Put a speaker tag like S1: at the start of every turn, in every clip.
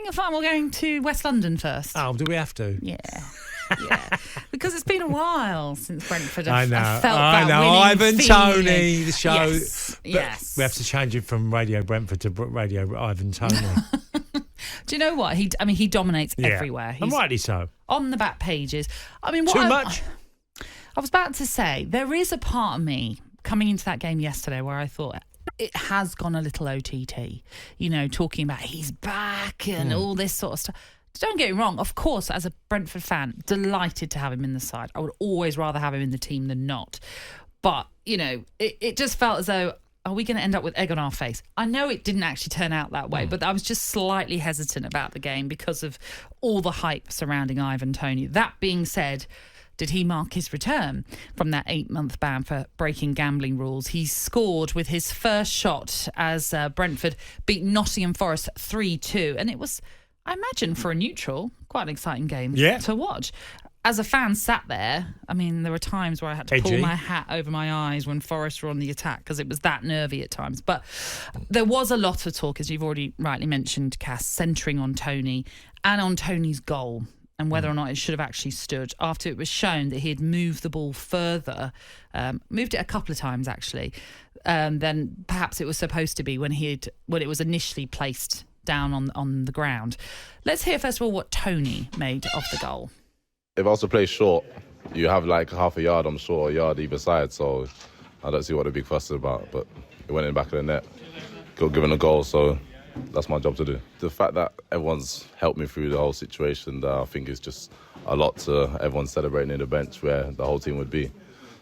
S1: having a fun? We're going to West London first.
S2: Oh, do we have to?
S1: Yeah. Yeah, because it's been a while since Brentford
S2: I know.
S1: have felt that
S2: Ivan
S1: winning
S2: Toney,
S1: feeling.
S2: the show.
S1: Yes.
S2: We have to change it from Radio Brentford to Radio Ivan Toney.
S1: Do you know what? He dominates everywhere. He's
S2: and rightly so.
S1: on the back pages.
S2: Too much?
S1: I was about to say, there is a part of me coming into that game yesterday where I thought it has gone a little OTT. You know, talking about he's back and all this sort of stuff. Don't get me wrong, of course, as a Brentford fan, delighted to have him in the side. I would always rather have him in the team than not. But, you know, it just felt as though, are we going to end up with egg on our face? I know it didn't actually turn out that way, but I was just slightly hesitant about the game because of all the hype surrounding Ivan Toney. That being said, did he mark his return from that 8-month ban for breaking gambling rules? He scored with his first shot as Brentford beat Nottingham Forest 3-2. And it was, I imagine, for a neutral, quite an exciting game to watch. As a fan sat there, I mean, there were times where I had to pull my hat over my eyes when Forest were on the attack because it was that nervy at times. But there was a lot of talk, as you've already rightly mentioned, Cass, centring on Toney and on Toney's goal and whether or not it should have actually stood after it was shown that he had moved the ball further, moved it a couple of times actually, than perhaps it was supposed to be when it was initially placed down on the ground. Let's hear first of all what Toney made of the goal.
S3: If I was to play short, you have like half a yard, I'm sure, a yard either side, so I don't see what the big fuss is about. But it went in the back of the net, got given a goal, so that's my job to do. The fact that everyone's helped me through the whole situation, I think is just a lot to everyone celebrating in the bench where the whole team would be.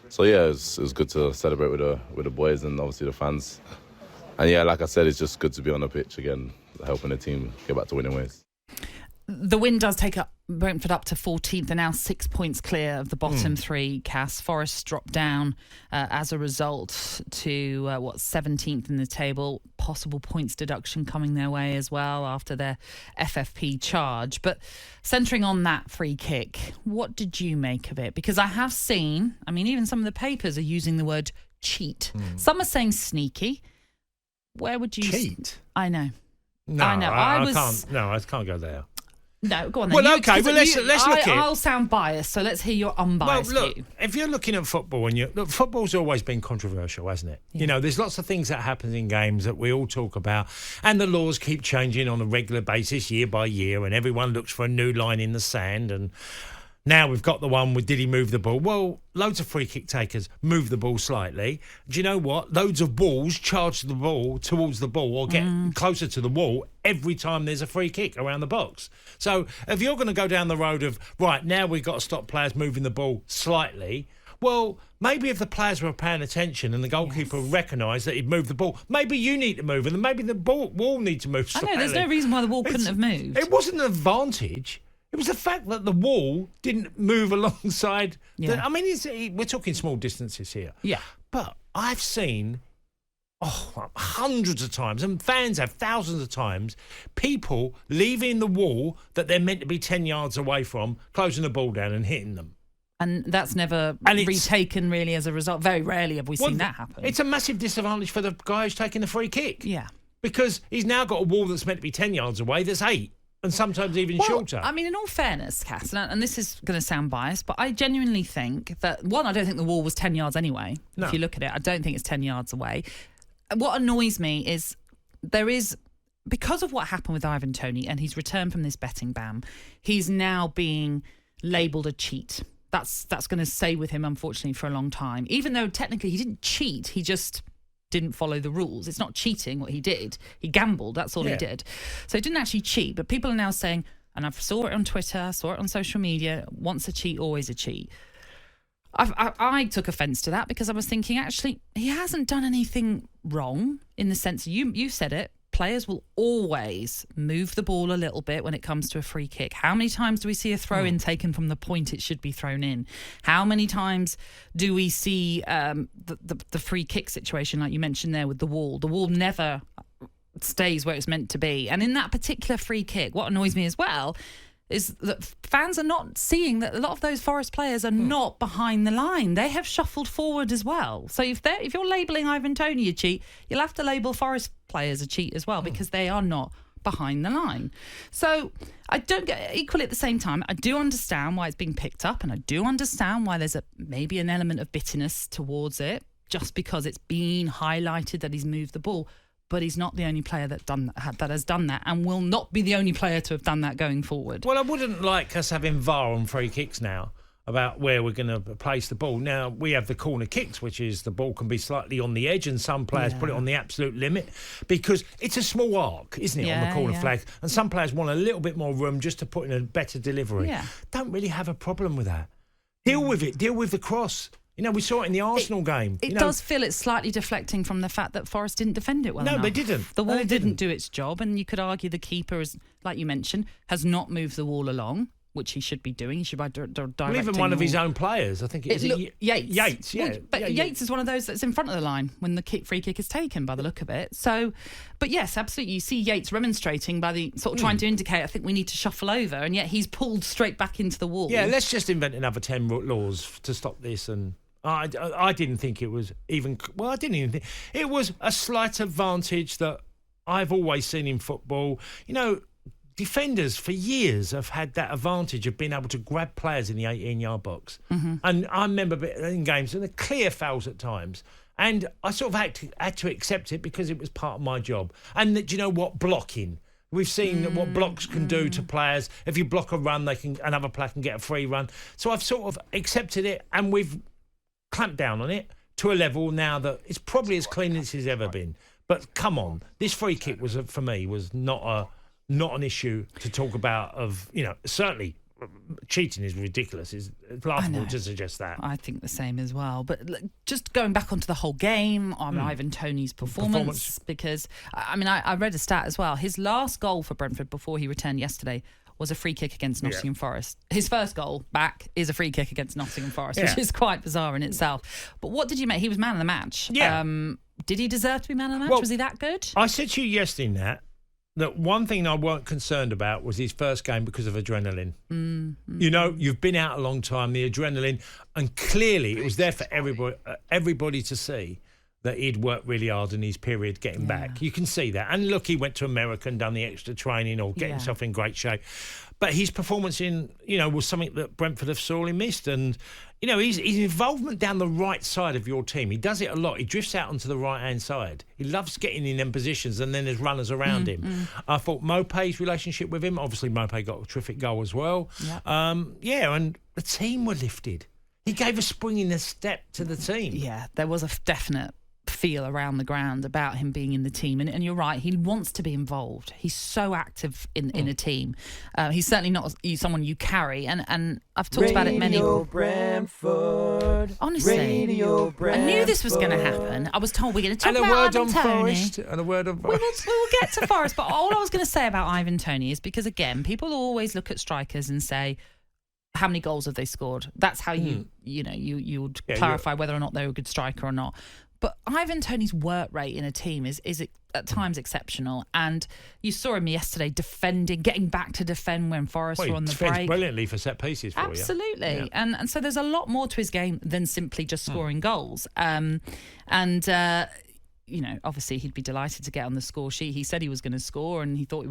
S3: So yeah, it was good to celebrate with the boys and obviously the fans. And yeah, like I said, it's just good to be on the pitch again, helping the team get back to winning ways.
S1: The win does take up Brentford up to 14th. They're now 6 points clear of the bottom three. Cass Forest dropped down as a result to 17th in the table. Possible points deduction coming their way as well after their FFP charge. But centering on that free kick, what did you make of it? Because I have seen, I mean, even some of the papers are using the word cheat. Some are saying sneaky. Where would you
S2: cheat?
S1: I know.
S2: No,
S1: I know.
S2: I can't. No, I can't go there.
S1: No, go on then.
S2: Well, okay, let's look at it.
S1: I'll sound biased, so let's hear your unbiased view.
S2: If you're looking at football, football's always been controversial, hasn't it? Yeah. You know, there's lots of things that happen in games that we all talk about, and the laws keep changing on a regular basis, year by year, and everyone looks for a new line in the sand. And now we've got the one with did he move the ball? Well, loads of free kick takers move the ball slightly. Do you know what? Loads of balls charge the ball towards the ball or get closer to the wall every time there's a free kick around the box. So if you're going to go down the road of, right, now we've got to stop players moving the ball slightly, well, maybe if the players were paying attention and the goalkeeper recognised that he'd moved the ball, maybe you need to move and then maybe the wall needs to move slightly.
S1: I know, there's no reason why the wall couldn't have moved.
S2: It wasn't an advantage. It was the fact that the wall didn't move alongside.
S1: Yeah.
S2: I mean, we're talking small distances here.
S1: Yeah.
S2: But I've seen hundreds of times, and fans have thousands of times, people leaving the wall that they're meant to be 10 yards away from, closing the ball down and hitting them.
S1: And that's never retaken really as a result. Very rarely have we seen that happen.
S2: It's a massive disadvantage for the guy who's taking the free kick.
S1: Yeah.
S2: Because he's now got a wall that's meant to be 10 yards away that's 8. And sometimes even shorter.
S1: I mean, in all fairness, Cass, and this is going to sound biased, but I genuinely think that, one, I don't think the wall was 10 yards anyway. No. If you look at it, I don't think it's 10 yards away. What annoys me is because of what happened with Ivan Toney and he's returned from this betting ban, he's now being labelled a cheat. That's going to stay with him, unfortunately, for a long time. Even though technically he didn't cheat, he just didn't follow the rules. It's not cheating what he did. He gambled. That's all he did. So he didn't actually cheat. But people are now saying, and I saw it on Twitter, saw it on social media, once a cheat, always a cheat. I took offence to that because I was thinking, actually, he hasn't done anything wrong in the sense, you said it, players will always move the ball a little bit when it comes to a free kick. How many times do we see a throw-in taken from the point it should be thrown in? How many times do we see the free kick situation, like you mentioned there with the wall? The wall never stays where it's meant to be. And in that particular free kick, what annoys me as well is that fans are not seeing that a lot of those Forest players are not behind the line. They have shuffled forward as well. So if you're labelling Ivan Toney a cheat, you'll have to label Forest players a cheat as well because they are not behind the line. So I don't get, equally at the same time, I do understand why it's being picked up, and I do understand why there's maybe an element of bitterness towards it, just because it's been highlighted that he's moved the ball. But he's not the only player that has done that, and will not be the only player to have done that going forward.
S2: Well, I wouldn't like us having VAR on free kicks now about where we're going to place the ball. Now, we have the corner kicks, which is the ball can be slightly on the edge, and some players put it on the absolute limit because it's a small arc, isn't it, on the corner flag? And some players want a little bit more room just to put in a better delivery.
S1: Yeah.
S2: Don't really have a problem with that. Deal with it. Deal with the cross. You know, we saw it in the Arsenal game.
S1: It does feel it's slightly deflecting from the fact that Forest didn't defend it well enough.
S2: No, they didn't.
S1: The wall didn't do its job, and you could argue the keeper, is, like you mentioned, has not moved the wall along, which he should be doing. He should be directing.
S2: Well, even one of his own players, I think it is
S1: Yates.
S2: Yates, yeah.
S1: Well, but Yates is one of those that's in front of the line when the free kick is taken, by the look of it. So, but yes, absolutely. You see Yates remonstrating by the sort of trying to indicate, I think we need to shuffle over, and yet he's pulled straight back into the wall.
S2: Yeah, let's just invent another 10 laws to stop this. And I didn't think it was even... Well, I didn't even think... It was a slight advantage that I've always seen in football. You know, defenders for years have had that advantage of being able to grab players in the 18-yard box. Mm-hmm. And I remember in games, and the clear fouls at times. And I sort of had to accept it because it was part of my job. And do you know what? Blocking. We've seen what blocks can do to players. If you block a run, another player can get a free run. So I've sort of accepted it, and we've clamped down on it to a level now that it's probably as clean as it's ever been. But come on, this free kick was for me was not an issue to talk about. Of certainly cheating is ridiculous. It's laughable to suggest that.
S1: I think the same as well. But just going back onto the whole game on Ivan Toney's performance, because I read a stat as well. His last goal for Brentford before he returned yesterday was a free kick against Nottingham Forest. His first goal back is a free kick against Nottingham Forest, which is quite bizarre in itself. But what did you make? He was man of the match.
S2: Yeah.
S1: Did he deserve to be man of the match?
S2: Well,
S1: was he that good?
S2: I said to you yesterday, that one thing I weren't concerned about was his first game because of adrenaline. Mm-hmm. You know, you've been out a long time, the adrenaline, and clearly it was there for everybody to see that he'd worked really hard in his period getting back. You can see that. And look, he went to America and done the extra training or get himself in great shape. But his performance was something that Brentford have sorely missed. And, his involvement down the right side of your team, he does it a lot. He drifts out onto the right-hand side. He loves getting in them positions, and then there's runners around him. I thought Mopé's relationship with him, obviously Mopé got a terrific goal as well. Yep. And the team were lifted. He gave a spring in the step to the team. Yeah,
S1: there was a definite feel around the ground about him being in the team, and you're right, he wants to be involved. He's so active in a team. He's certainly not someone you carry, and I've talked about it many.
S4: Brentford.
S1: Honestly,
S4: Radio Brentford.
S1: I knew this was going to happen. I was told we're going to talk about Ivan Toney.
S2: And a word on Forest.
S1: We will get to Forest, but all I was going to say about Ivan Toney is because again, people always look at strikers and say, how many goals have they scored? That's how you would clarify whether or not they were a good striker or not. But Ivan Toney's work rate in a team is at times exceptional. And you saw him yesterday getting back to defend when Forest were on the break.
S2: He brilliantly for set pieces for you.
S1: Absolutely. Yeah. And so there's a lot more to his game than simply just scoring goals. Obviously he'd be delighted to get on the score sheet. He said he was going to score, and he thought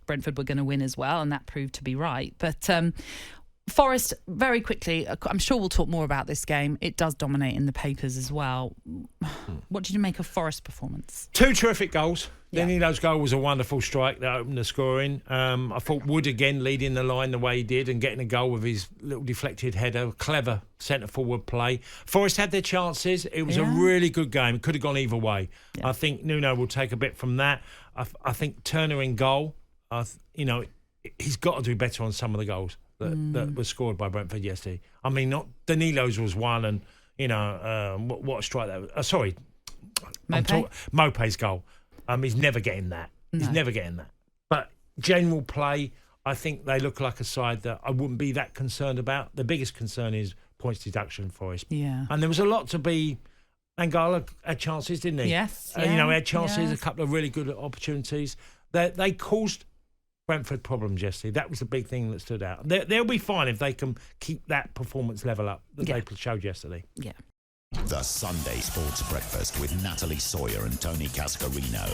S1: Brentford were going to win as well, and that proved to be right. But Forest, very quickly, I'm sure we'll talk more about this game. It does dominate in the papers as well. What did you make of Forest's performance?
S2: 2 terrific goals. Danilo's goal was a wonderful strike that opened the scoring. I thought Wood again leading the line the way he did and getting a goal with his little deflected header. Clever centre-forward play. Forest had their chances. It was a really good game. It could have gone either way. Yeah. I think Nuno will take a bit from that. I think Turner in goal, he's got to do better on some of the goals that was scored by Brentford yesterday. I mean, not Danilo's was one, and what a strike that was. Sorry, Mopé's goal. He's never getting that. No. He's never getting that. But general play, I think they look like a side that I wouldn't be that concerned about. The biggest concern is points deduction for us.
S1: Yeah,
S2: and there was a lot to be. Angala had chances, didn't he?
S1: Yes.
S2: He had chances, a couple of really good opportunities. They caused Brentford problems yesterday. That was the big thing that stood out. They'll be fine if they can keep that performance level up that they showed yesterday.
S1: Yeah.
S5: The Sunday Sports Breakfast with Natalie Sawyer and Toney Cascarino.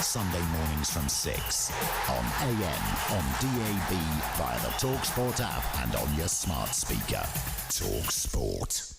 S5: Sunday mornings from 6 on AM, on DAB, via the talkSPORT app and on your smart speaker. talkSPORT.